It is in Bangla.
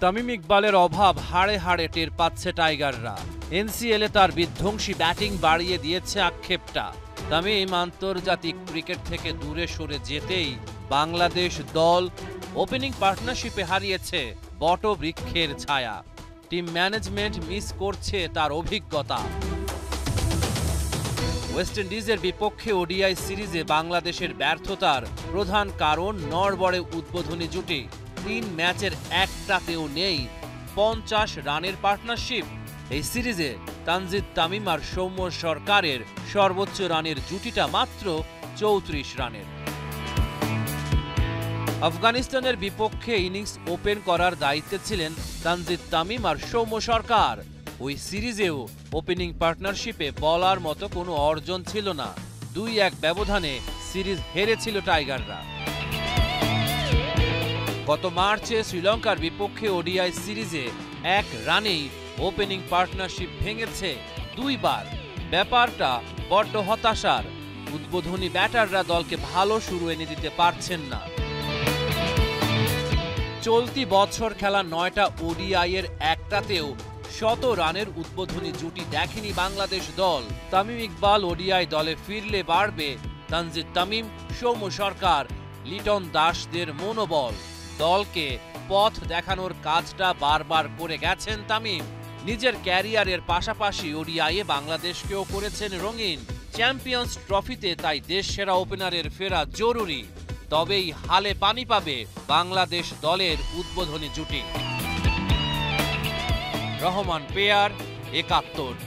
তামিম ইকবালের অভাব হাড়ে হাড়ে টের পাচ্ছে টাইগাররা। এনসিএলে তার বিধ্বংসী ব্যাটিং বাড়িয়ে দিয়েছে আক্ষেপটা। তামিম আন্তর্জাতিক ক্রিকেট থেকে দূরে সরে যেতেই বাংলাদেশ দল ওপেনিং পার্টনারশিপে হারিয়েছে বটবৃক্ষের ছায়া। টিম ম্যানেজমেন্ট মিস করছে তার অভিজ্ঞতা। ওয়েস্ট ইন্ডিজের বিপক্ষে ওডিআই সিরিজে বাংলাদেশের ব্যর্থতার প্রধান কারণ নড়বড়ে উদ্বোধনী জুটি। 3 ম্যাচের একটাতেও নেই 50 রানের পার্টনারশিপ। এই সিরিজে তানজিদ তামিম আর সৌম্য সরকারের সর্বোচ্চ রানের জুটিটা মাত্র 34 রানের। আফগানিস্তানের বিপক্ষে ইনিংস ওপেন করার দায়িত্বে ছিলেন তানজিদ তামিম আর সৌম্য সরকার। ওই সিরিজেও ওপেনিং পার্টনারশিপে বলার মতো কোনো অর্জন ছিল না। 2-1 ব্যবধানে সিরিজ হেরেছিল টাইগাররা। গত মার্চে শ্রীলঙ্কার বিপক্ষে ওডিআই সিরিজে 1 রানেই ওপেনিং পার্টনারশিপ ভেঙেছে 2 বার। ব্যাপারটা বড্ড হতাশার। উদ্বোধনী ব্যাটাররা দলকে ভালো শুরু এনে দিতে পারছেন না। চলতি বছর খেলা 9টা ওডিআই এর একটাতেও 100 রানের উদ্বোধনী জুটি দেখেনি বাংলাদেশ দল। তামিম ইকবাল ওডিআই দলে ফিরলে বাড়বে তানজিদ তামিম, সৌম্য সরকার, লিটন দাসদের মনোবল। দলকে পথ দেখানোর কাজটা বারবার করে গেছেন তামিম। নিজের ক্যারিয়ারের পাশাপাশি ওডিআইয়ে বাংলাদেশকেও করেছেন রঙিন। চ্যাম্পিয়ন্স ট্রফিতে তাই দেশসেরা ওপেনারের ফেরা জরুরি। তবেই হালে পানি পাবে বাংলাদেশ দলের উদ্বোধনী জুটি। রহমান পেয়ার, 71।